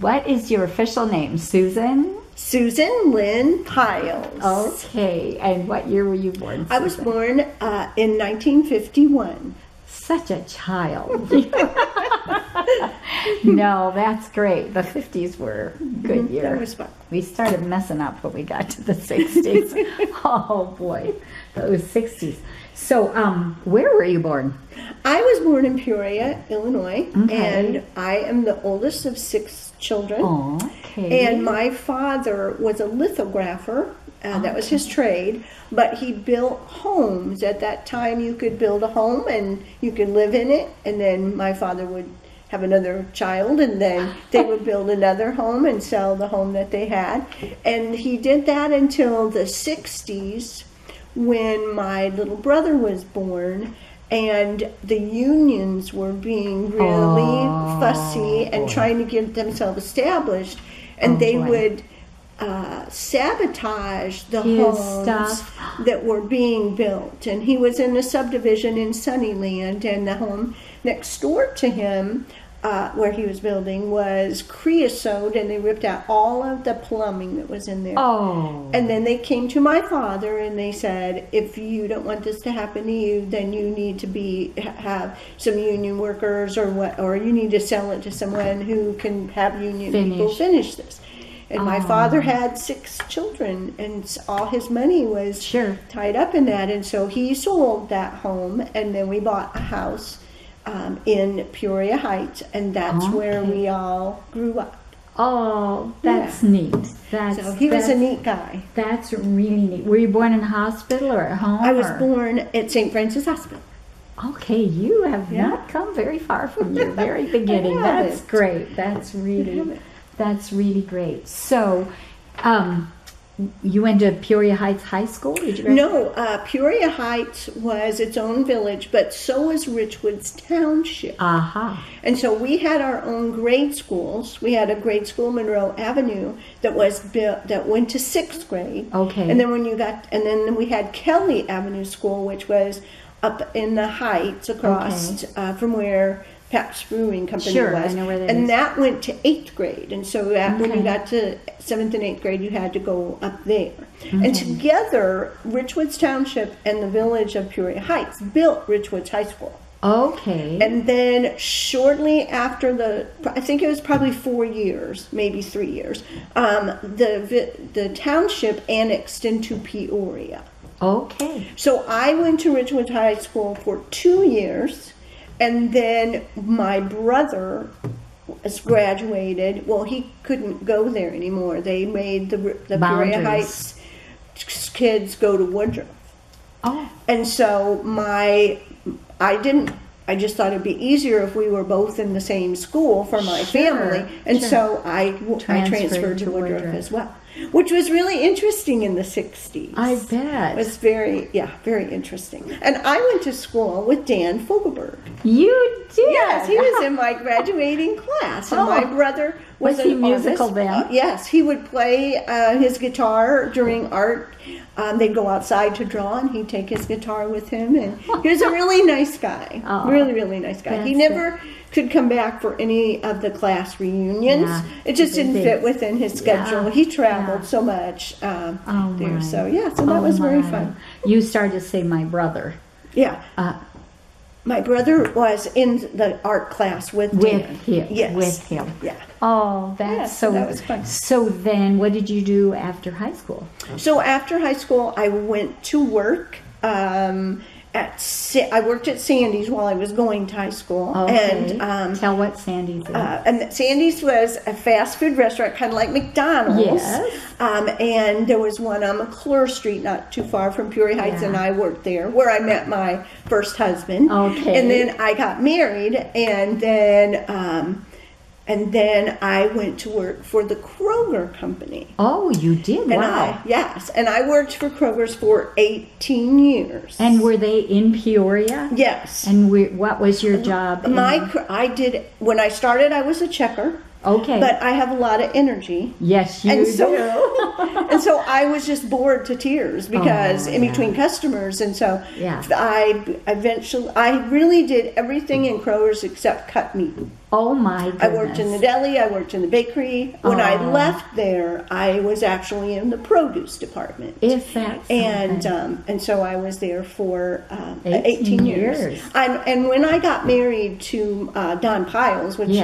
What is your official name? Susan? Susan Lynn Pyles. Okay, and what year were you born, Susan? I was born in 1951. Such a child. No, that's great. The 50s were a good year. That was fun. We started messing up when we got to the 60s. Oh boy, those 60s. So, where were you born? I was born in Peoria, Illinois, Okay. and I am the oldest of 6 children. Okay. And my father was a lithographer. That was his trade, but he built homes. At that time, you could build a home and you could live in it, and then my father would have another child, and then they would build another home and sell the home that they had. And he did that until the 60s, when my little brother was born, and the unions were being really fussy and trying to get themselves established, and they would sabotage the homes that were being built. And he was in a subdivision in Sunnyland, and the home next door to him, where he was building, was creosote, and they ripped out all of the plumbing that was in there. And then they came to my father and they said, if you don't want this to happen to you, then you need to have some union workers, or you need to sell it to someone who can have union people finish this. And my father had 6 children, and all his money was tied up in that. And so he sold that home, and then we bought a house in Peoria Heights, and that's where we all grew up. Oh, that's neat. So he was a neat guy. That's really neat. Were you born in a hospital or at home? I was born at St. Francis Hospital. Okay, you have not come very far from your very beginning. That's great. That's really great. So, you went to Peoria Heights High School? Did you graduate? No, Peoria Heights was its own village, but so was Richwoods Township. And so we had our own grade schools. We had a grade school, Monroe Avenue, that was built, that went to 6th grade. Okay. And then then we had Kelly Avenue School, which was up in the Heights across from where Pabst Brewing Company was. I know where that and is. that went to 8th grade. And so when you got to 7th and 8th grade, you had to go up there. And together, Richwoods Township and the village of Peoria Heights built Richwoods High School. Okay. And then shortly after I think it was probably 4 years, maybe 3 years, the township annexed into Peoria. Okay. So I went to Richwoods High School for 2 years. And then my brother was graduated. Well, he couldn't go there anymore. They made the Peoria Heights kids go to Woodruff. And so I just thought it'd be easier if we were both in the same school for my family. And so I transferred to Woodruff as well, which was really interesting in the 60s. I bet. It was very interesting. And I went to school with Dan Fogelberg. You did? Yes, he was in my graduating class. And my brother was he musical then? Yes, he would play his guitar during art. They'd go outside to draw, and he'd take his guitar with him. And he was a really nice guy. Really, really nice guy. He never could come back for any of the class reunions. It just didn't fit within his schedule. He traveled so much there. So, so that was very fun. You started to say my brother. Yeah. My brother was in the art class with Dan. Him. Yes. With him. Yeah. Oh, that was fun. So then what did you do after high school? So after high school, I went to work. I worked at Sandy's while I was going to high school. Okay. And tell what Sandy's is. And Sandy's was a fast food restaurant, kind of like McDonald's. Yes. And there was one on McClure Street, not too far from Peoria Heights, and I worked there, where I met my first husband. Okay. And then I got married, and then I went to work for the Kroger Company. Oh, you did? Wow. Yes. And I worked for Kroger's for 18 years. And were they in Peoria? Yes. And what was your job? When I started, I was a checker. Okay. But I have a lot of energy. Yes, you do. And so I was just bored to tears because in between customers. And so I really did everything in Kroger's except cut meat. Oh my goodness. I worked in the deli, I worked in the bakery. When I left there, I was actually in the produce department. If that's and so I was there for 18 years. And when I got married to Don Pyles, which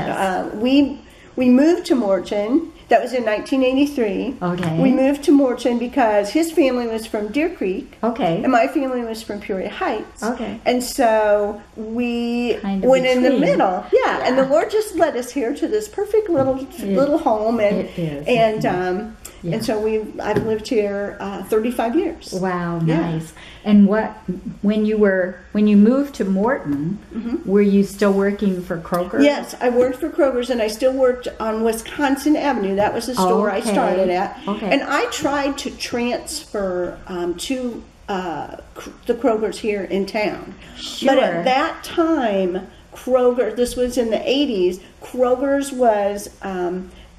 we moved to Morton. That was in 1983. Okay. We moved to Morton because his family was from Deer Creek. Okay. And my family was from Peoria Heights. Okay. And so we went in the middle. Yeah. And the Lord just led us here to this perfect little home. And it is. And so I've lived here 35 years. Wow, nice. And when you moved to Morton, were you still working for Kroger? Yes, I worked for Kroger's, and I still worked on Wisconsin Avenue. That was the store I started at. Okay. And I tried to transfer to the Kroger's here in town. Sure. But at that time, Kroger, this was in the 80s, Kroger's was...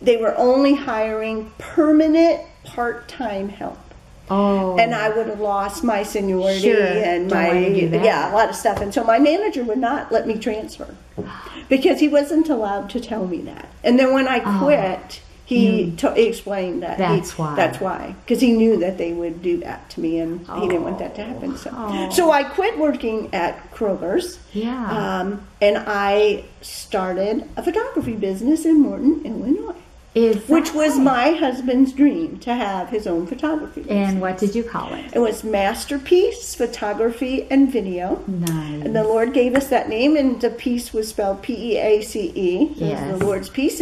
they were only hiring permanent part-time help. Oh. And I would have lost my seniority and a lot of stuff. And so my manager would not let me transfer because he wasn't allowed to tell me that. And then when I quit, he explained that. That's why. That's why. Because he knew that they would do that to me, and he didn't want that to happen. So I quit working at Kroger's. Yeah. And I started a photography business in Morton, Illinois. Which was my husband's dream, to have his own photography business. And what did you call it? It was Masterpiece Photography and Video. Nice. And the Lord gave us that name, and the piece was spelled P-E-A-C-E. Yes. It was the Lord's piece.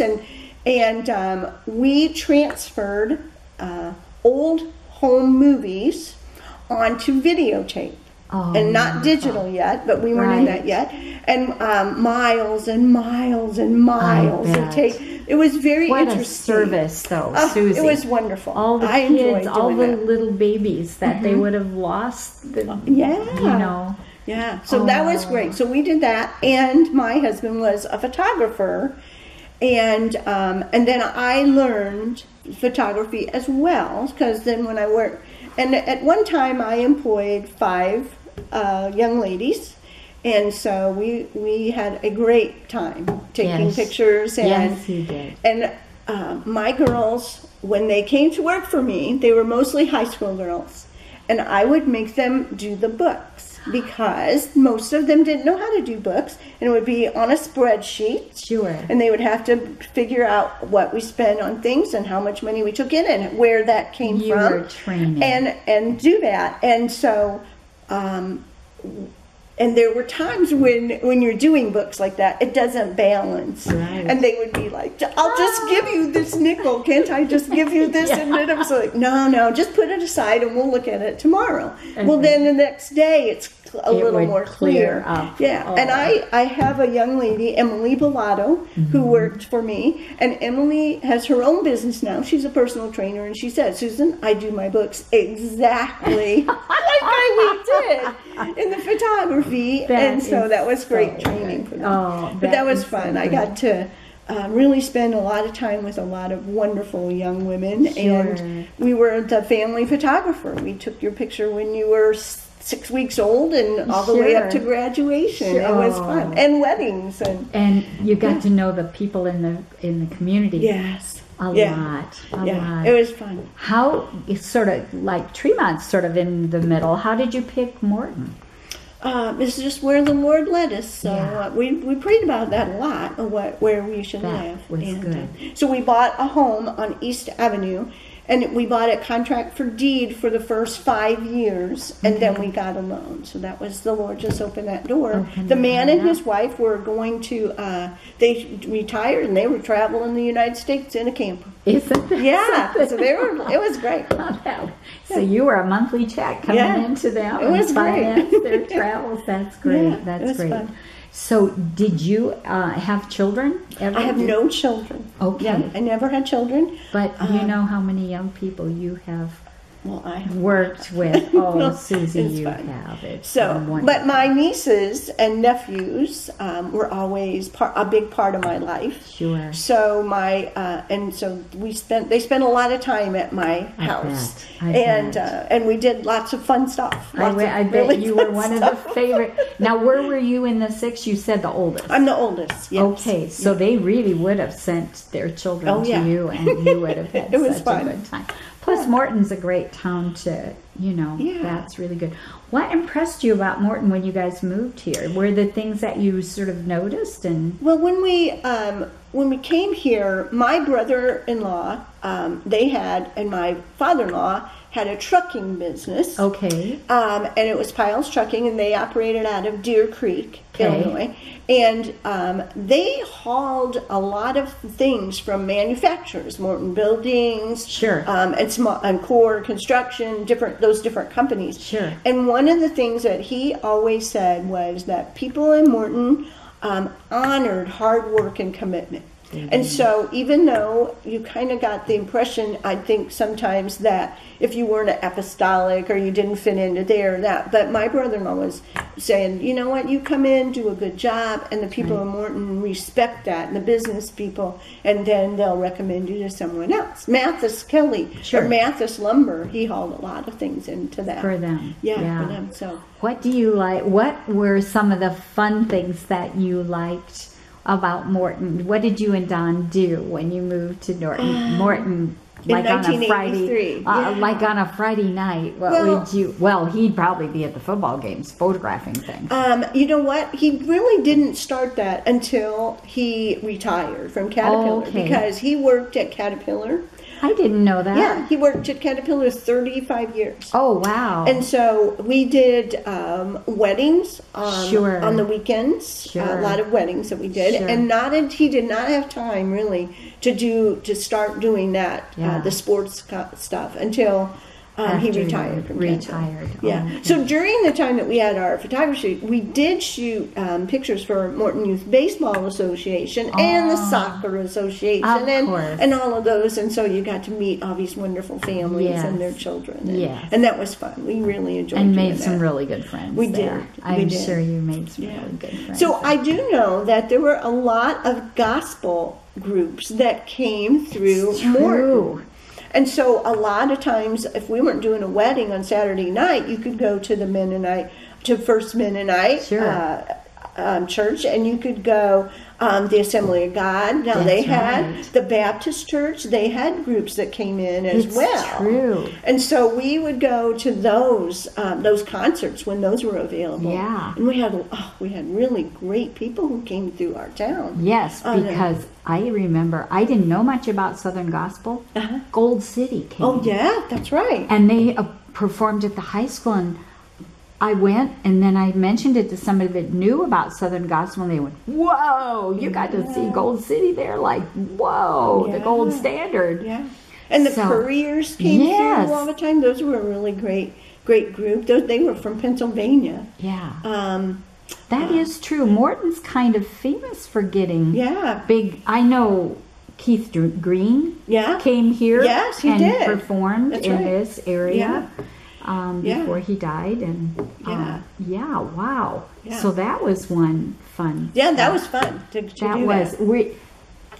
And we transferred old home movies onto videotape. Oh, and not digital yet, but we weren't in that yet. And miles and miles and miles of tape. It was very interesting. What a service, though, Susie. It was wonderful. All the kids, all the little babies that they would have lost. Yeah. So that was great. So we did that, and my husband was a photographer, and then I learned photography as well, because then when I worked, and at one time I employed 5 young ladies. And so we had a great time taking pictures. And, yes, you did. And my girls, when they came to work for me, they were mostly high school girls. And I would make them do the books because most of them didn't know how to do books. And it would be on a spreadsheet. Sure. And they would have to figure out what we spent on things and how much money we took in and where that came from. You were training. And do that. And so... and there were times when you're doing books like that, it doesn't balance. Right. And they would be like, I'll just give you this nickel. Can't I just give you this? And then I was like, no, just put it aside and we'll look at it tomorrow. Well, then the next day it's a little more clear. Up. Yeah. And I have a young lady, Emily Bellato, who worked for me. And Emily has her own business now. She's a personal trainer. And she said, Susan, I do my books exactly like we did in the photography. And so that was great training for them. But that was fun. I got to really spend a lot of time with a lot of wonderful young women. Sure. And we were the family photographer. We took your picture when you were 6 weeks old and all the way up to graduation. It was fun. And weddings. And you got to know the people in the community. Yes. A lot. It was fun. How, sort of like Tremont's sort of in the middle, how did you pick Morton? This is just where the Lord led us. So we prayed about that a lot, where we should live. That was good. So we bought a home on East Avenue, and we bought it contract for deed for the first 5 years, and then we got a loan. So that was the Lord just opened that door. The man and his wife were going to, they retired, and they were traveling the United States in a camper. Isn't that so it was great. So you were a monthly check coming into them. It was finance their travels. That's great. Yeah, that's great. Fun. So did you have children ever? I have no children. Okay. Yeah, I never had children. But you know how many young people you have Well, I have worked with. Oh, Susie, it's you fun. have it. So, but my nieces and nephews were always a big part of my life. Sure. So so they spent a lot of time at my house, and we did lots of fun stuff. I bet you were one of the favorite. Now, where were you in the 6? You said the oldest. I'm the oldest. Yes. Okay, so they really would have sent their children to you, and you would have had such a good time. Plus, Morton's a great town to, that's really good. What impressed you about Morton when you guys moved here? Were the things that you sort of noticed? Well, when we came here, my brother-in-law, and my father-in-law had a trucking business. Okay. And it was Pyles Trucking, and they operated out of Deer Creek, Illinois. And they hauled a lot of things from manufacturers, Morton Buildings, sure, and Core Construction, those different companies. Sure. And one of the things that he always said was that people in Morton honored hard work and commitment. And so even though you kind of got the impression, I think sometimes that if you weren't apostolic or you didn't fit into there or that, but my brother-in-law was saying, you know what, you come in, do a good job, and the people in Morton respect that, and the business people, and then they'll recommend you to someone else. Mathis Kelly, or Mathis Lumber, he hauled a lot of things into that. For them. Yeah, for them. So, what do you like? What were some of the fun things that you liked about Morton? What did you and Don do when you moved to Morton? Like on a Friday, like on a Friday night, what would you? Well, he'd probably be at the football games, photographing things. You know what? He really didn't start that until he retired from Caterpillar because he worked at Caterpillar. I didn't know that. Yeah, he worked at Caterpillar 35 years. Oh, wow. And so we did weddings on the weekends, a lot of weddings that we did. And he did not have time really to start doing that, the sports stuff, until he retired from Caterpillar. Yeah. Okay. So during the time that we had our photography, we did shoot pictures for Morton Youth Baseball Association and the Soccer Association and all of those. And so you got to meet all these wonderful families and their children. And that was fun. We really enjoyed it. And made some really good friends. We did. I'm sure you made some really good friends. So I do know that there were a lot of gospel groups that came through Morton. And so a lot of times, if we weren't doing a wedding on Saturday night, you could go to First Mennonite church, and you could go the Assembly of God. Now they had the Baptist church; they had groups that came in as well. True. And so we would go to those concerts when those were available. Yeah. And we had really great people who came through our town. Yes, because I remember I didn't know much about Southern Gospel. Gold City came. Oh yeah, that's right. And they performed at the high school, and I went, and then I mentioned it to somebody that knew about Southern Gospel, and they went, "Whoa, you got to see Gold City there!" Like, whoa, the gold standard. Yeah, and the Couriers came through all the time. Those were a really great group. They were from Pennsylvania. Yeah. That is true. Morton's kind of famous for getting big. I know Keith Green came here and performed in this area before he died. And wow. Yeah. So that was one fun. Yeah, that was fun to do that.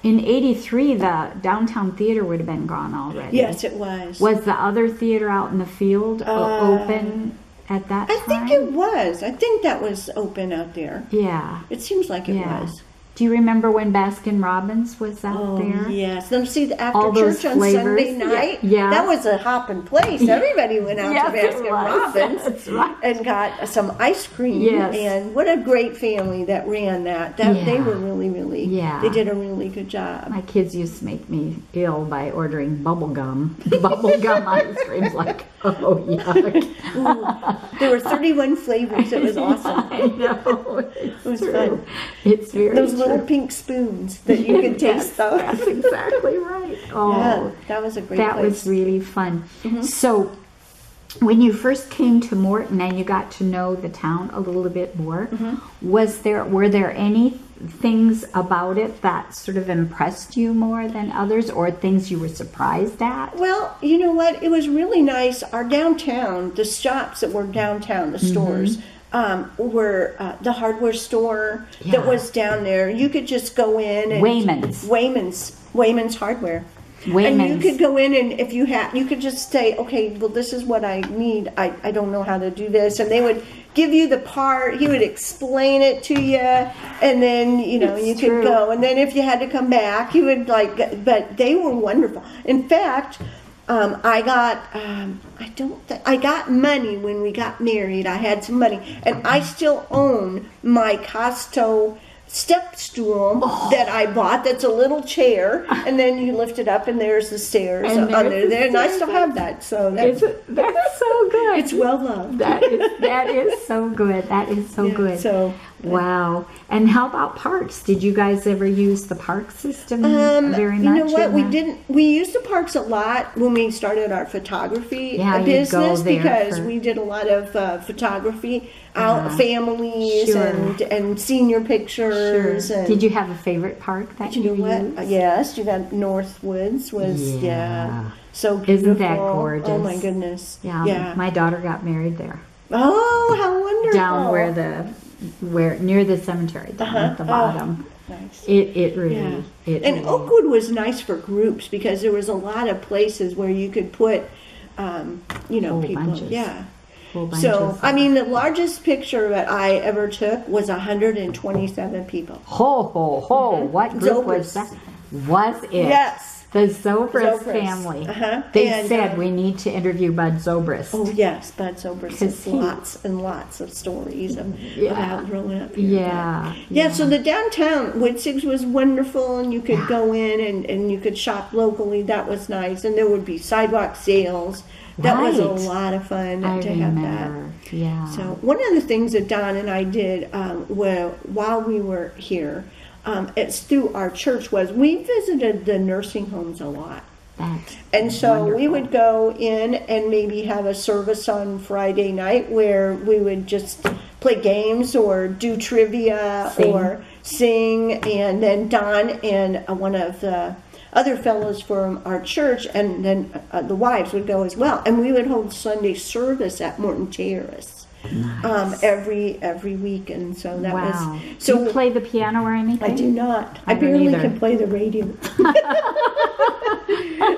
In '83, the downtown theater would have been gone already. Yes, it was. Was the other theater out in the field open at that time? I think it was. I think that was open out there. Yeah. It seems like it was. Do you remember when Baskin Robbins was out there? Yes. Then see, after church on Sunday night, that was a hopping place. Everybody went out to Baskin Robbins and got some ice cream. Yes. And what a great family that ran that. They were really, they did a really good job. My kids used to make me ill by ordering bubble gum ice creams. Like, oh, yuck. Ooh, there were 31 flavors. It was awesome. I know. It was fun. It's very Those little pink spoons that you could taste. That's exactly right. Oh, yeah, that was a great place. Was really fun. So when you first came to Morton and you got to know the town a little bit more, were there any things about it that sort of impressed you more than others, or things you were surprised at? Well, you know what? It was really nice. Our downtown, the shops that were downtown, the stores, were the hardware store that was down there. You could just go in and Wayman's Hardware. And you could go in, and if you could just say, okay, well, this is what I need. I don't know how to do this. And they would give you the part. He would explain it to you, and then, you know, you could go. And then if you had to come back, he would but they were wonderful. In fact, I got money when we got married. I had some money, and I still own my Costco step stool that I bought. That's a little chair, and then you lift it up, and there's the stairs and I still have that. So that's so good. It's well loved. That is so good. That is so good. So wow. And how about parks? Did you guys ever use the park system very much? You know what? We didn't. We used the parks a lot when we started our photography business, because we did a lot of photography, families and senior pictures. And did you have a favorite park that you used? Yes, you got Northwoods was so beautiful. Isn't that gorgeous? Oh my goodness. Yeah. My daughter got married there. Oh, how wonderful! Down where near the cemetery, down at the bottom. Nice. It really. Oakwood was nice for groups, because there was a lot of places where you could put, people. Bunches. Yeah. So, I mean, the largest picture that I ever took was 127 people. Ho, ho, ho. What group was that? Was it? Yes. The Zobrist family. They said we need to interview Bud Zobrist. Oh, yes, Bud Zobrist has lots and lots of stories about growing up here. Yeah, so the downtown, Witsig's was wonderful, and you could go in and you could shop locally. That was nice. And there would be sidewalk sales. That was a lot of fun to have that. Yeah. So one of the things that Don and I did while we were here, it's through our church, was we visited the nursing homes a lot. And so we would go in and maybe have a service on Friday night where we would just play games or do trivia or sing. And then Don and one of the other fellows from our church, and then the wives would go as well. And we would hold Sunday service at Morton Terrace. Nice. Every week, and so that was. So do you play the piano or anything? I do not. I barely can play the radio.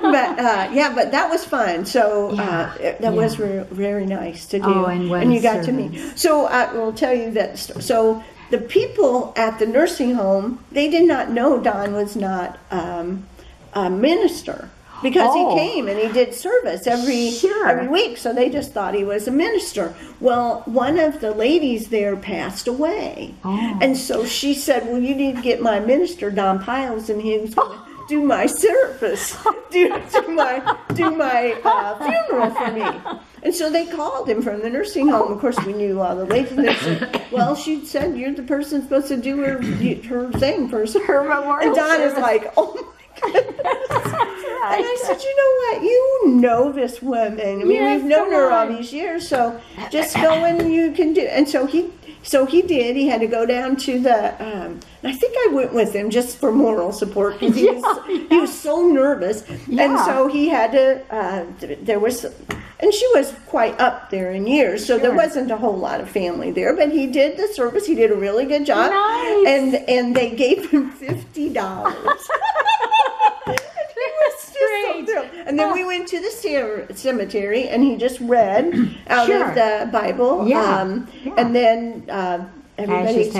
But that was fun. So that was very nice to do. Oh, and you got to meet. So I will tell you that. So the people at the nursing home, they did not know Don was not a minister. Because he came and he did service every week, so they just thought he was a minister. Well, one of the ladies there passed away, and so she said, "Well, you need to get my minister, Don Pyles, and he's going to do my service, do my funeral for me." And so they called him from the nursing home. Of course, we knew all the ladies. They said, "Well, she said you're the person supposed to do her thing for her memorial." And Don is like, "Oh my goodness." And I said, "You know what? You know this woman. I mean, we've known her all these years, so just go and you can do." And so he did. He had to go down to the. I think I went with him just for moral support because he was so nervous, and so he had to. There was. And she was quite up there in years, so there wasn't a whole lot of family there. But he did the service. He did a really good job. Nice. And they gave him $50. And then we went to the cemetery, and he just read out of the Bible. And then everybody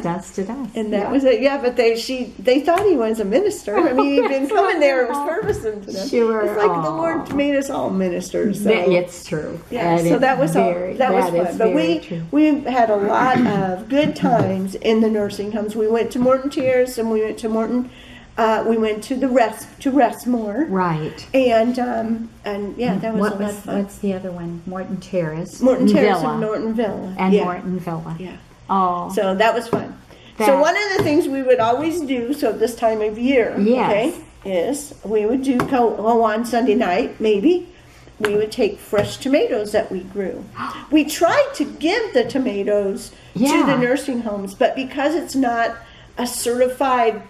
dust to dust. And that was it. Yeah, but they thought he was a minister. I mean, he'd been coming there servicing to them. Sure. It's like the Lord made us all ministers. So. It's true. Yeah. So that was fun. But we had a lot of good times in the nursing homes. We went to Morton Terrace, and we went to Morton. We went to Restmore. Right. And that was a lot of fun. What's the other one? Morton Terrace. Morton Terrace and Norton Villa. And Morton Villa. Yeah. Oh. So that was fun. So one of the things we would always do, this time of year, is we would go on Sunday night, maybe, we would take fresh tomatoes that we grew. We tried to give the tomatoes to the nursing homes, but because it's not a certified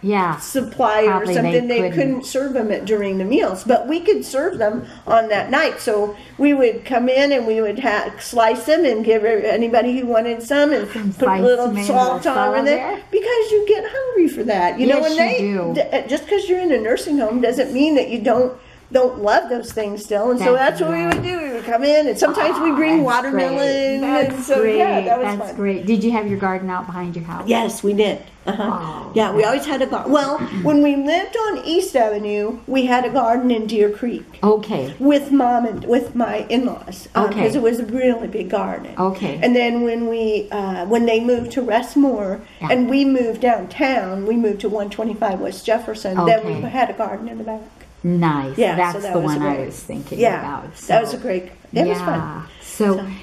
supplier or something, they couldn't serve them during the meals. But we could serve them on that night. So we would come in and we would slice them and give anybody who wanted some and put a little salt on there. Because you get hungry for that. You know, when just because you're in a nursing home doesn't mean that you don't love those things still, and so that's what we would do. We would come in, and sometimes we bring watermelon. That's great. Yeah, that was that's fun. great. Did you have your garden out behind your house? Yes, we did. Yeah, we always had a garden. Well, when we lived on East Avenue, we had a garden in Deer Creek. Okay. With Mom and with my in-laws. Because it was a really big garden. Okay. And then when they moved to Westmore and we moved downtown, we moved to 125 West Jefferson. Then we had a garden in the back. Nice. Yeah, that's so that the was one great, I was thinking about. So, that was a great. It was fun.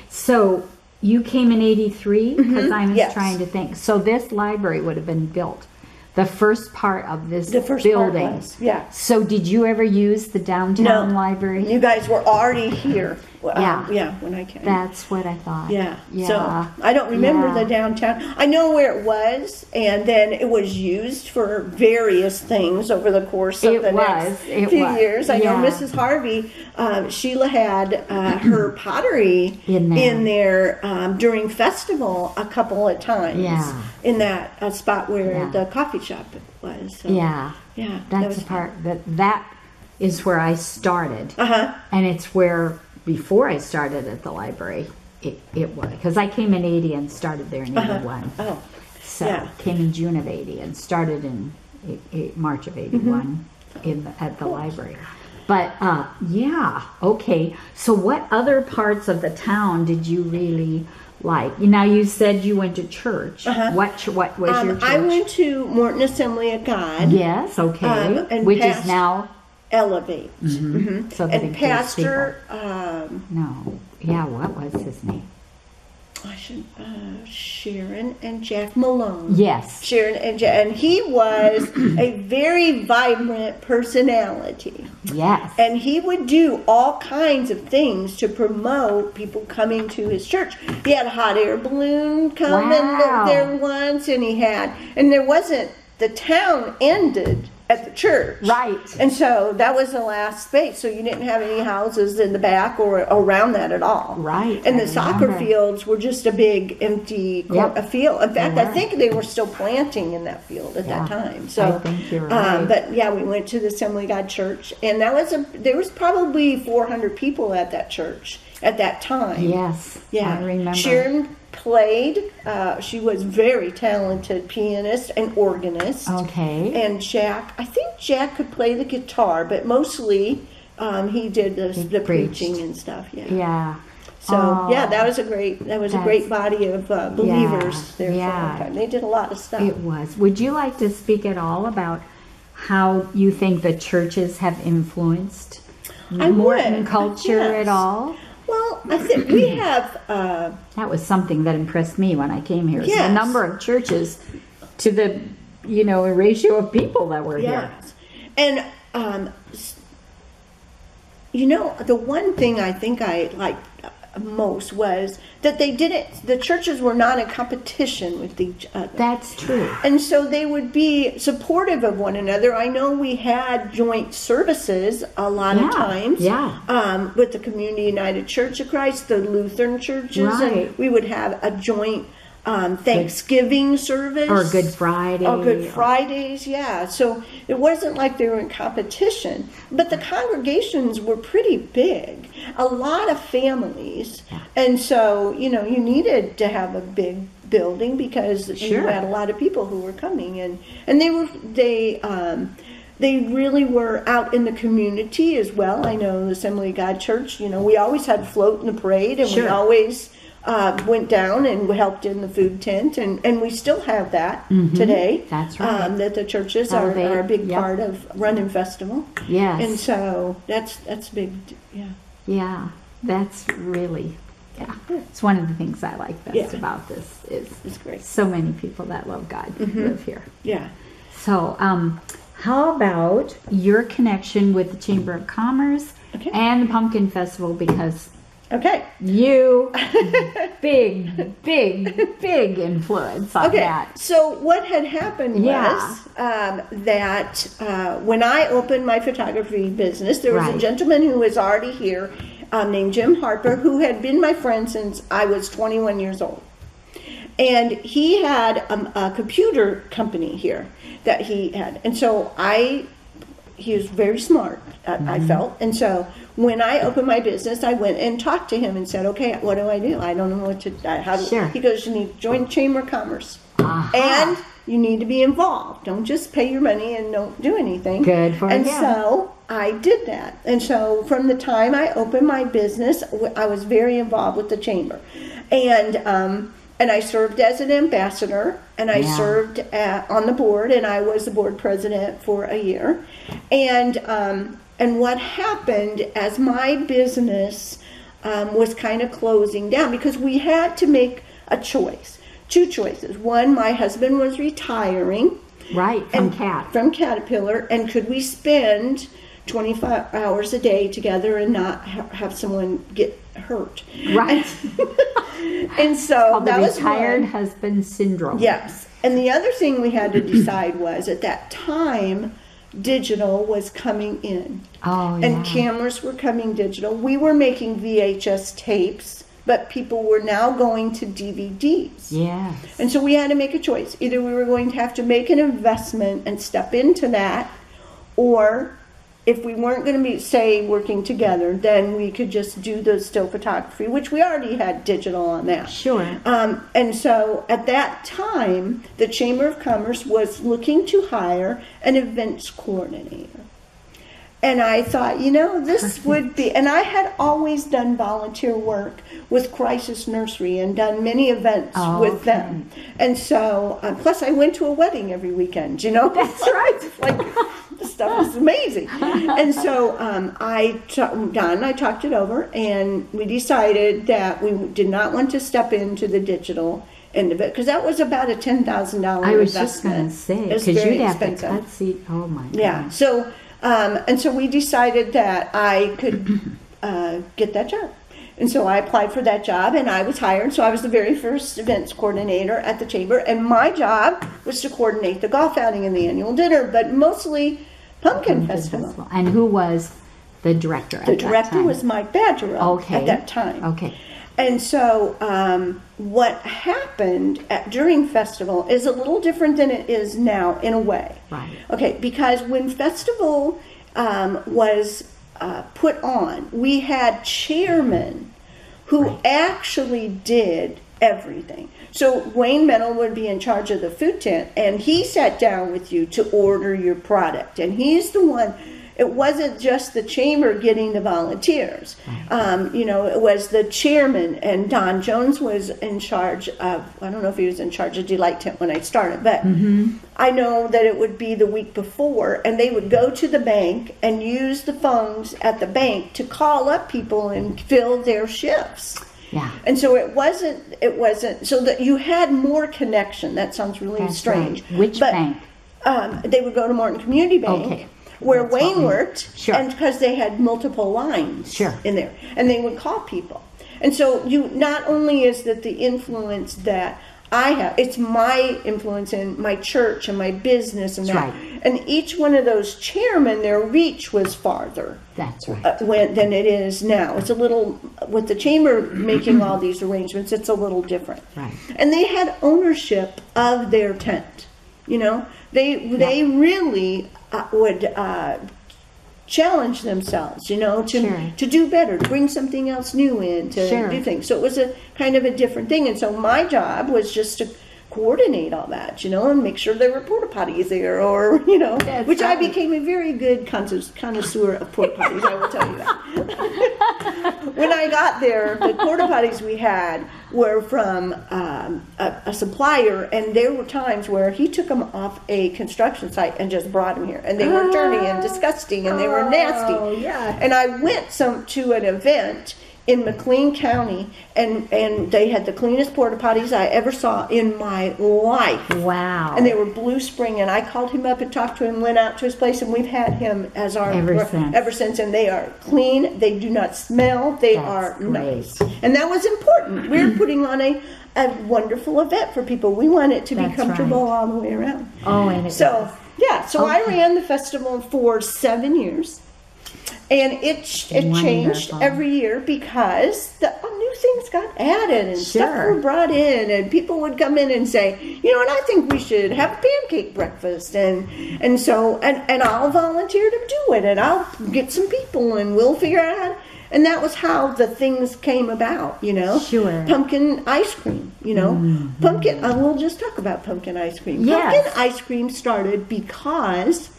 So you came in '83 because I was trying to think. So this library would have been built. The first part of this building. Part was, So did you ever use the downtown library? You guys were already here. Yeah, when I came. That's what I thought. Yeah. So I don't remember the downtown. I know where it was, and then it was used for various things over the course of the next few years. I know Mrs. Harvey, Sheila had her pottery in there during festival a couple of times. Yeah. In that spot where the coffee shop was. So, that's the part that is where I started, and it's where. Before I started at the library, it was because I came in '80 and started there in '81. So came in June of '80 and started in March of '81 at the library. But okay. So what other parts of the town did you really like? Now you said you went to church. What was your church? I went to Morton Assembly of God. Yes, okay, which is now. Elevate. So and Pastor what was his name? Sharon and Jack Malone. Yes. Sharon and Jack, and he was a very vibrant personality. Yes. And he would do all kinds of things to promote people coming to his church. He had a hot air balloon come and live there once, and the town ended at the church. Right. And so that was the last space. So you didn't have any houses in the back or around that at all. Right. And the soccer fields were just a big empty field. In fact, I think they were still planting in that field at that time. So I think you're right. But we went to the Assembly of God Church, and there was probably 400 people at that church at that time. Yes. Yeah. I remember. Sharon played. She was very talented pianist and organist. Okay. And Jack, I think Jack could play the guitar, but mostly he did the preaching and stuff. Yeah. Yeah. So that was a great body of believers there for a long time. They did a lot of stuff. It was. Would you like to speak at all about how you think the churches have influenced Morton culture at all? Well, I think we have... that was something that impressed me when I came here. Yes. The number of churches to the, ratio of people that were here. And, the one thing I think I liked most was that the churches were not in competition with each other. That's true. And so they would be supportive of one another. I know we had joint services a lot of times with the Community United Church of Christ, the Lutheran churches, and we would have a joint Thanksgiving service. Or Good Friday. Or Good Fridays, So it wasn't like they were in competition. But the congregations were pretty big. A lot of families. And so, you needed to have a big building because you had a lot of people who were coming. And they really were out in the community as well. I know the Assembly of God Church, we always had float in the parade, and we always... went down and helped in the food tent, and we still have that today. That's right. That the churches are a big part of Running Festival. Yes. And so that's big. Yeah, that's really. Yeah, it's one of the things I like best about this is it's great. So many people that love God live here. Yeah. So, how about your connection with the Chamber of Commerce and the Pumpkin Festival? Because you big influence on that. So what had happened was that when I opened my photography business, there was a gentleman who was already here named Jim Harper, who had been my friend since I was 21 years old. And he had a computer company here that he had. And so he was very smart, I felt. And so when I opened my business, I went and talked to him and said, okay, what do? I don't know what to, He goes, you need to join the Chamber of Commerce. And you need to be involved. Don't just pay your money and don't do anything. Good for you. And so I did that. And so from the time I opened my business, I was very involved with the Chamber. And I served as an ambassador, and I served on the board, and I was the board president for a year. And what happened as my business was kind of closing down, because we had to make a choice, two choices. One, my husband was retiring. Right, from Caterpillar, and could we spend 25 hours a day together and not have someone get hurt? Right. And so that was retired husband syndrome. Yes. And the other thing we had to decide was, at that time, digital was coming in. And cameras were coming digital. We were making VHS tapes, but people were now going to DVDs. Yes. And so we had to make a choice. Either we were going to have to make an investment and step into that, or if we weren't going to be, say, working together, then we could just do the still photography, which we already had digital on that. Sure. And so at that time, the Chamber of Commerce was looking to hire an events coordinator. And I thought, this would be, and I had always done volunteer work with Crisis Nursery and done many events with them. And so, plus I went to a wedding every weekend, That's right. The stuff is amazing. And so I talked it over, and we decided that we did not want to step into the digital end of it, because that was about a $10,000 investment. I was just going to say, because you'd have to cut seat. Oh my God. Yeah. So, and so we decided that I could get that job. And so I applied for that job, and I was hired. So I was the very first events coordinator at the Chamber, and my job was to coordinate the golf outing and the annual dinner, but mostly Pumpkin Festival. And who was the director at that time? The director was Mike Badgerow at that time. Okay. And so what happened during Festival is a little different than it is now, in a way. Right. Okay, because when Festival was put on, we had chairmen who actually did everything. So Wayne Mennel would be in charge of the food tent, and he sat down with you to order your product. And he's the one, it wasn't just the Chamber getting the volunteers. It was the chairman, and Don Jones was in charge of, I don't know if he was in charge of Delight Tent when I started, but I know that it would be the week before, and they would go to the bank and use the phones at the bank to call up people and fill their shifts. Yeah. And so it wasn't, so that you had more connection. That sounds really strange. Right. Which bank? They would go to Morton Community Bank, where Wayne worked, and because they had multiple lines in there, and they would call people. And so you, not only is that the influence that I have, it's my influence in my church and my business and that. And each one of those chairmen, their reach was farther. That's right. Than it is now. It's a little, with the Chamber making all these arrangements, it's a little different. Right. And they had ownership of their tent. They really would challenge themselves, to do better, to bring something else new in, to do things. So it was a kind of a different thing. And so my job was just to coordinate all that, and make sure there were porta potties there, or, which I became a very good connoisseur of porta potties, I will tell you that. When I got there, the porta potties we had were from a supplier, and there were times where he took them off a construction site and just brought them here, and they were dirty and disgusting, and they were nasty. Yeah. And I went to an event in McLean County, and they had the cleanest porta potties I ever saw in my life. Wow. And they were Blue Spring, and I called him up and talked to him, went out to his place, and we've had him as our ever since. And they are clean, they do not smell, they are nice. And that was important. We're putting on a wonderful event for people. We want it to be comfortable all the way around. Oh, and so I ran the festival for 7 years. And it changed every year because new things got added and stuff were brought in, and people would come in and say, and I think we should have a pancake breakfast, and I'll volunteer to do it, and I'll get some people, and we'll figure out how. And that was how the things came about, Sure. Pumpkin ice cream, Pumpkin. We'll just talk about pumpkin ice cream. Yes. Pumpkin ice cream started because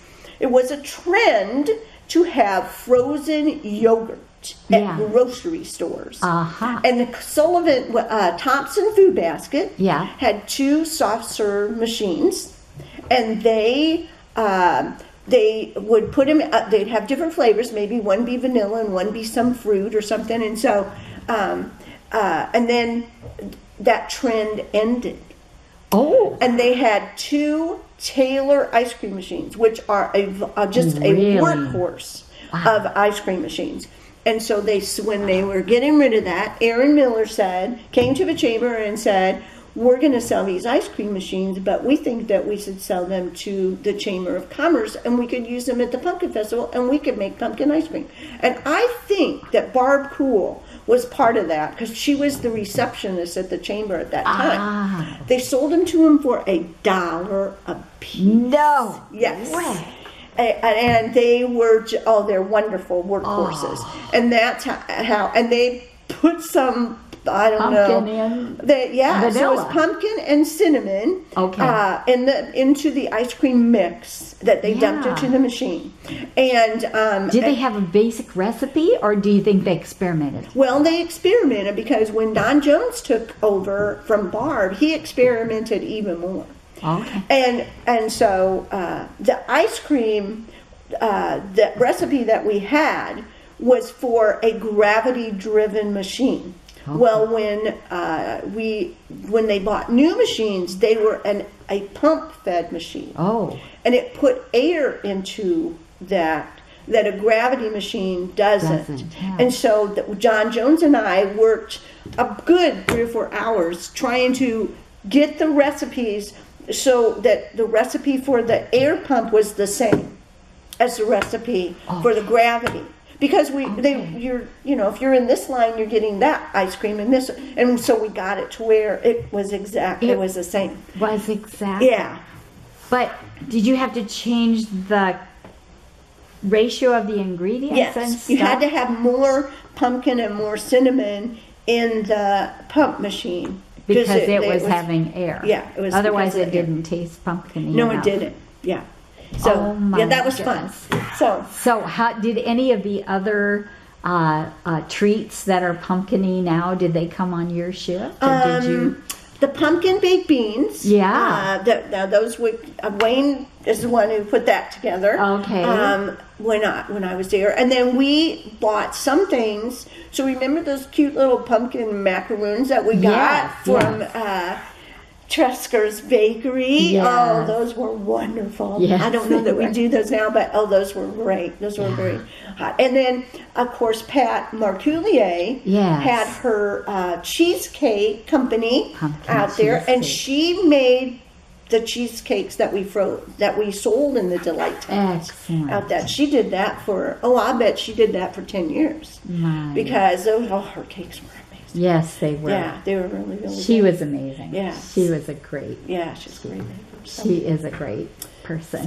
it was a trend to have frozen yogurt at grocery stores. And the Sullivan Thompson Food Basket had 2 soft serve machines, and they would put them. They'd have different flavors. Maybe one be vanilla and one be some fruit or something. And so, and then that trend ended. Oh, and they had 2 Taylor ice cream machines, which are just a workhorse of ice cream machines. And so when they were getting rid of that, Aaron Miller came to the chamber and said, we're going to sell these ice cream machines, but we think that we should sell them to the Chamber of Commerce, and we could use them at the Pumpkin Festival, and we could make pumpkin ice cream. And I think that Barb Cool was part of that, because she was the receptionist at the chamber at that time. They sold them to him for $1 a piece. No. Yes. Way. And they were, they're wonderful workhorses. And that's how, and they put some, I don't pumpkin know. Vanilla. So it was pumpkin and cinnamon into the ice cream mix that they dumped into the machine. And did they have a basic recipe, or do you think they experimented? Well, they experimented, because when Don Jones took over from Barb, he experimented even more. Okay. And so the ice cream, the recipe that we had was for a gravity-driven machine. Okay. Well, when they bought new machines, they were a pump-fed machine. Oh. And it put air into that a gravity machine doesn't. Yeah. And so John Jones and I worked a good 3 or 4 hours trying to get the recipes so that the recipe for the air pump was the same as the recipe for the gravity. Because if you're in this line, you're getting that ice cream in this, and so we got it to where it was exact. It was the same. Was exact. Yeah. But did you have to change the ratio of the ingredients? Yes. And stuff? You had to have more pumpkin and more cinnamon in the pump machine because it was having air. Yeah. It was. Otherwise, it didn't taste pumpkin. No, it didn't. Yeah. So that was fun. So how did any of the other treats that are pumpkin-y now, did they come on your shift, or did you? The pumpkin baked beans. Yeah. Those Wayne is the one who put that together. Okay. When I was there, and then we bought some things. So remember those cute little pumpkin macaroons that we got from. Tresker's Bakery. Yes. Oh, those were wonderful. Yes, I don't know that we do those now, but those were great. Those were very hot. And then, of course, Pat Marcoulier had her cheesecake company out there, and she made the cheesecakes that we sold in the Delight Towns out there. She did that I bet she did that for 10 years. Because her cakes were amazing. Yes, they were. Yeah, they were really, really She good. was amazing. Yeah. She was a great. Yeah, she's great. She is a great person.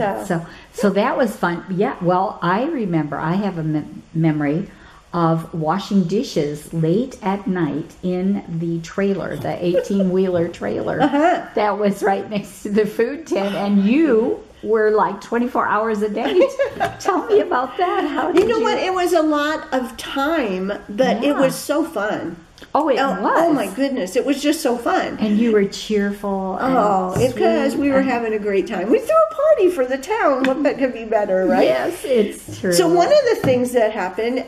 So that was fun. Yeah, well, I remember, I have a memory of washing dishes late at night in the trailer, the 18-wheeler trailer that was right next to the food tent, and you were like 24 hours a day. Tell me about that. How did you? You know what? It was a lot of time, but it was so fun. Oh, it was. Oh my goodness, it was just so fun. And you were cheerful. Because we were having a great time. We threw a party for the town. What could be better, right? Yes, it's true. So one of the things that happened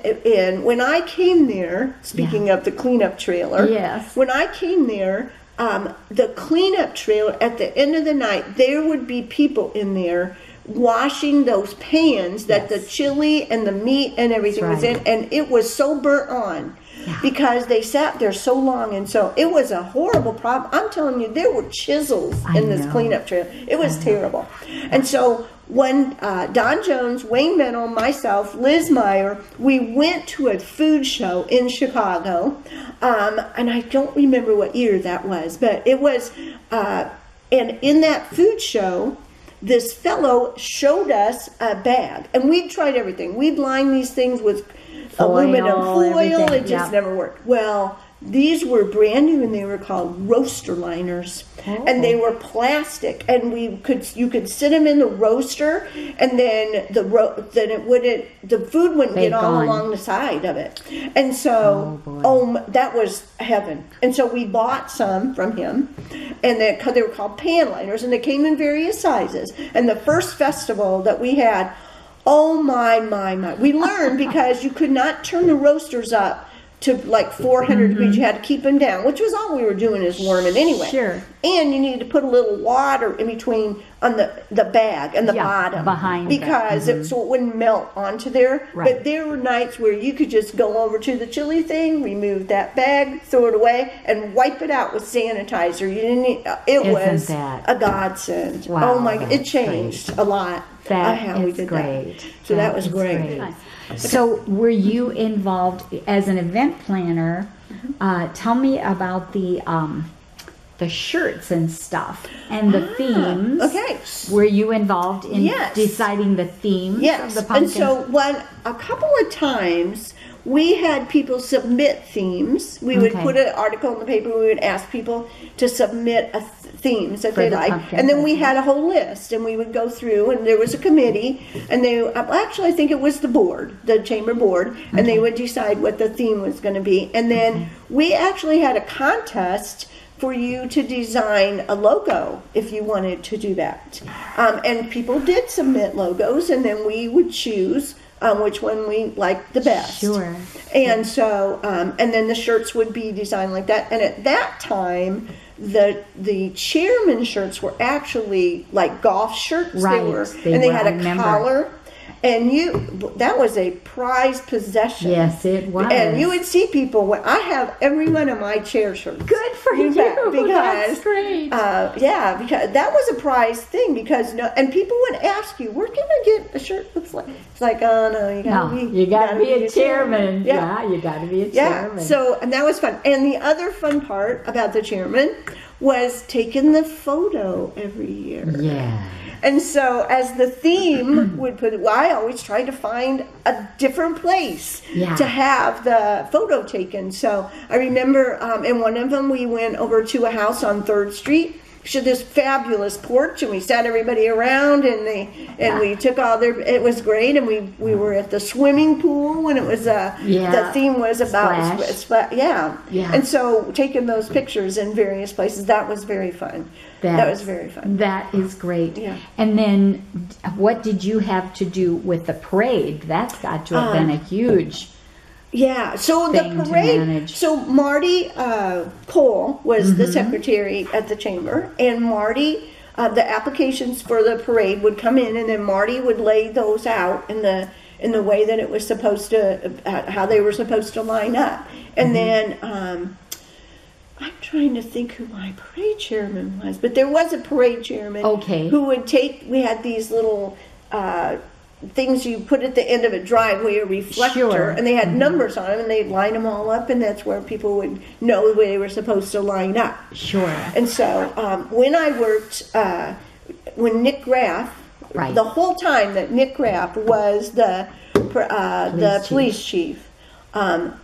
when I came there, speaking of the cleanup trailer, yes, when I came there, the cleanup trailer, at the end of the night, there would be people in there washing those pans that the chili and the meat and everything was in, and it was so burnt on. Yeah. Because they sat there so long, and so it was a horrible problem. I'm telling you, there were chisels in this cleanup trailer. It was terrible. And so when Don Jones, Wayne Mennel, myself, Liz Meyer, we went to a food show in Chicago, and I don't remember what year that was, but it was, and in that food show, this fellow showed us a bag, and we'd tried everything. We'd lined these things with aluminum foil. It just never worked. Well, these were brand new, and they were called roaster liners, and they were plastic, and you could sit them in the roaster, and then the food wouldn't get all along the side of it, and so that was heaven. And so we bought some from him, and they were called pan liners, and they came in various sizes. And the first festival that we had, oh my. We learned because you could not turn the roasters up to like 400 degrees. You had to keep them down, which was all we were doing is warming anyway. Sure. And you needed to put a little water in between on the bag and the bottom. Behind because so it wouldn't melt onto there. Right. But there were nights where you could just go over to the chili thing, remove that bag, throw it away, and wipe it out with sanitizer. You didn't need, was a godsend. Wow, oh my, it changed a lot. That is great. So that was great. So were you involved as an event planner? Tell me about the shirts and stuff and the themes. Okay. Were you involved in deciding the themes of the pumpkins? And so a couple of times we had people submit themes. We would put an article in the paper. We would ask people to submit themes that they liked, and then we had a whole list, and we would go through, and there was a committee, and I think it was the chamber board, and they would decide what the theme was going to be, and then we actually had a contest for you to design a logo if you wanted to do that, and people did submit logos, and then we would choose which one we liked the best. Sure. And so, and then the shirts would be designed like that. And at that time, the chairman shirts were actually like golf shirts. Right. They had a collar. And that was a prized possession. Yes, it was. And you would see people. I have every one of my chair shirts. Good for you. Because, that's great. Because that was a prized thing. And people would ask you, where can I get a shirt that looks like? It's like, oh no, you gotta be a chairman. Yeah, you gotta be a chairman. Yeah. So, and that was fun. And the other fun part about the chairman was taking the photo every year. Yeah. And so, as the theme would put it, I always tried to find a different place to have the photo taken. So, I remember in one of them, we went over to a house on 3rd Street. She had this fabulous porch, and we sat everybody around, and we took all their. It was great, and we were at the swimming pool when it was the theme was about Yeah. And so taking those pictures in various places, that was very fun. That was very fun. That is great. Yeah. And then, what did you have to do with the parade? That's got to have been a huge. Yeah, so the parade, so Marty Cole was the secretary at the chamber, and Marty, the applications for the parade would come in, and then Marty would lay those out in the way that it was supposed to, how they were supposed to line up. And then, I'm trying to think who my parade chairman was, but there was a parade chairman who would we had these little things you put at the end of a driveway, a reflector, and they had numbers on them, and they'd line them all up, and that's where people would know where they were supposed to line up. Sure. And so when I worked, when Nick Graff, the whole time that Nick Graff was the police chief,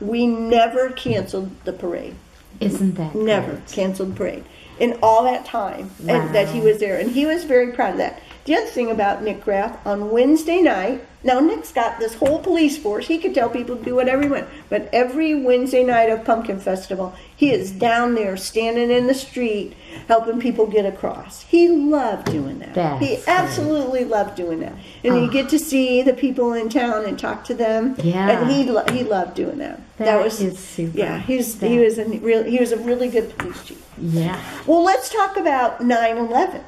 we never canceled the parade. Isn't that never great? Canceled the parade in all that time that he was there, and he was very proud of that. The other thing about Nick Graff, on Wednesday night, now Nick's got this whole police force. He could tell people to do whatever he wants. But every Wednesday night of Pumpkin Festival, he is down there standing in the street helping people get across. He loved doing that. He absolutely loved doing that. And you get to see the people in town and talk to them. Yeah. And he loved doing that. That was super. Yeah, he was a really good police chief. Yeah. Well, let's talk about 9/11.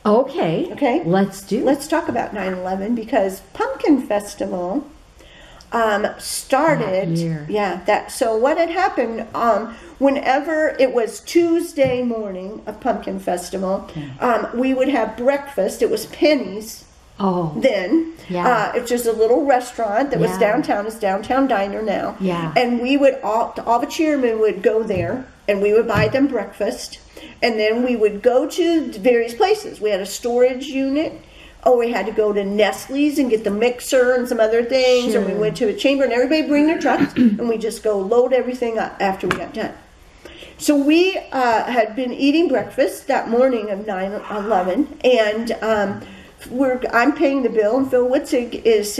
Okay. Let's talk about 9/11 because Pumpkin Festival started. So what had happened whenever it was Tuesday morning of Pumpkin Festival, we would have breakfast. It was Penny's. Then it's just a little restaurant that was downtown. It's Downtown Diner now. And we would all the chairmen would go there, and we would buy them breakfast. And then we would go to various places. We had a storage unit. We had to go to Nestle's and get the mixer and some other things. And we went to a chamber, and everybody bring their trucks, and we just go load everything up after we got done. So we had been eating breakfast that morning of 9/11, and I'm paying the bill, and Phil Witzig is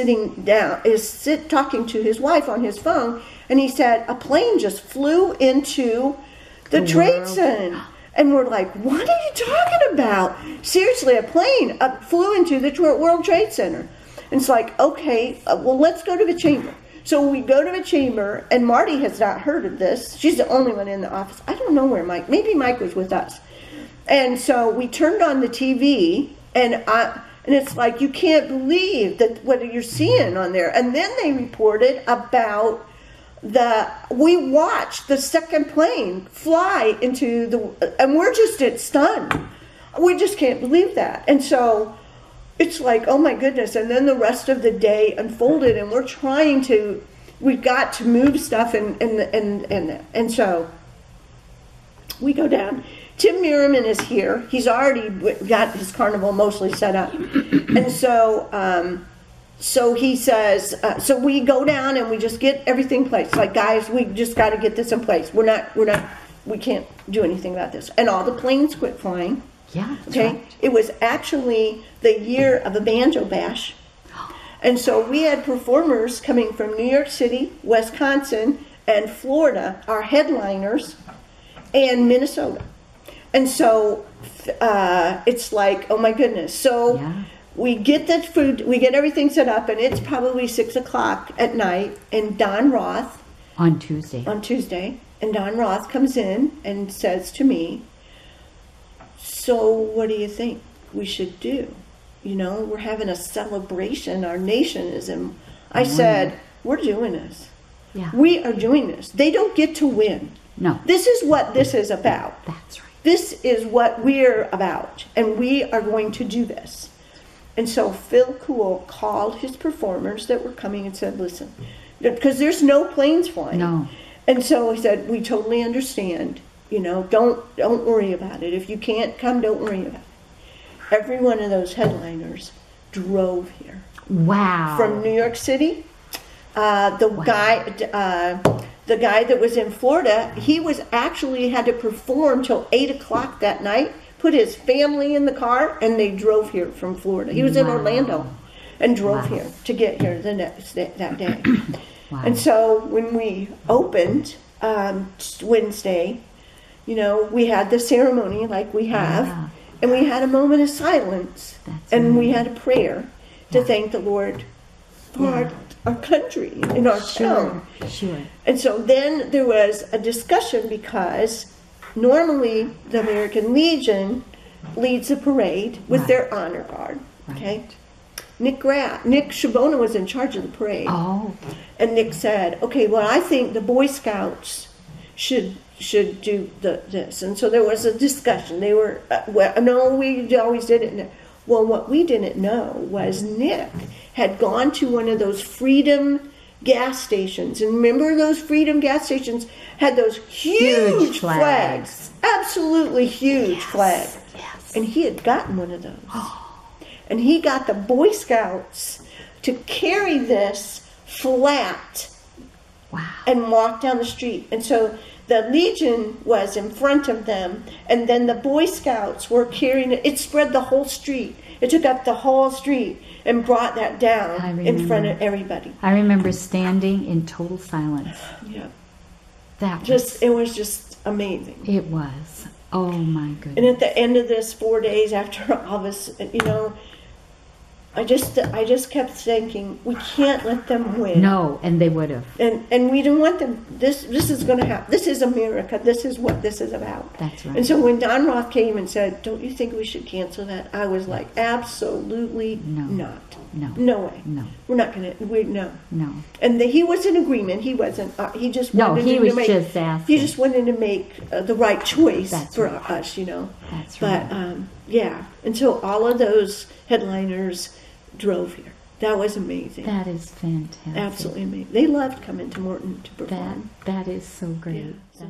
talking to his wife on his phone, and he said a plane just flew into the Trade Center. And we're like, what are you talking about? Seriously, a plane flew into the World Trade Center. And it's like, okay, well, let's go to the chamber. So we go to the chamber, and Marty has not heard of this. She's the only one in the office. I don't know where Mike, maybe Mike was with us. And so we turned on the TV, and it's like, you can't believe that what you're seeing on there. And then they reported about we watched the second plane fly into and we're just stunned. We just can't believe that. And so it's like, oh my goodness. And then the rest of the day unfolded, and we've got to move stuff and so we go down. Tim Merriman is here. He's already got his carnival mostly set up. And so he says, so we go down and we just get everything placed. Like, guys, we just got to get this in place. We can't do anything about this. And all the planes quit flying. Yeah. Okay. Right. It was actually the year of a banjo bash. And so we had performers coming from New York City, Wisconsin, and Florida, our headliners, and Minnesota. And so it's like, oh my goodness. So we get the food, we get everything set up, and it's probably 6 o'clock at night, and Don Roth. On Tuesday. And Don Roth comes in and says to me, so what do you think we should do? You know, we're having a celebration. Our nation is in. I said, we're doing this. Yeah. We are doing this. They don't get to win. No. This is what this is about. That's right. This is what we're about, and we are going to do this. And so Phil Cool called his performers that were coming and said, listen, because there's no planes flying. No. And so he said, we totally understand. You know, don't worry about it. If you can't come, don't worry about it. Every one of those headliners drove here. Wow. From New York City. The guy that was in Florida, he was actually had to perform till 8 o'clock that night, put his family in the car, and they drove here from Florida. He was in Orlando and drove here to get here that day. Wow. And so when we opened Wednesday, you know, we had the ceremony like we have, and we had a moment of silence, we had a prayer to thank the Lord for our country and our town. Sure. And so then there was a discussion because normally the American Legion leads the parade with their honor guard. Okay. Nick Shabona was in charge of the parade. Oh. And Nick said, okay, well, I think the Boy Scouts should do this. And so there was a discussion. They were, no, we always did it. Well, what we didn't know was Nick had gone to one of those Freedom gas stations. And remember those Freedom gas stations had those huge flags. Absolutely huge flags. Yes. And he had gotten one of those. And he got the Boy Scouts to carry this flat and walk down the street. And so the Legion was in front of them, and then the Boy Scouts were carrying it. It spread the whole street. It took up the whole street and brought that down in front of everybody. I remember standing in total silence. Yeah. It was just amazing. It was. Oh my goodness. And at the end of this 4 days after all this, I just kept thinking, we can't let them win. No, and they would have. And we don't want them. This is going to happen. This is America. This is what this is about. That's right. And so when Don Roth came and said, "Don't you think we should cancel that?" I was like, absolutely not. No way. No. We're not going to. No. No. And he was in agreement. He wasn't. He just wanted just asking. He just wanted to make the right choice for us. That's right. But yeah. And so all of those headliners drove here. That was amazing. That is fantastic. Absolutely amazing. They loved coming to Morton to perform. That is so great. Yeah, so.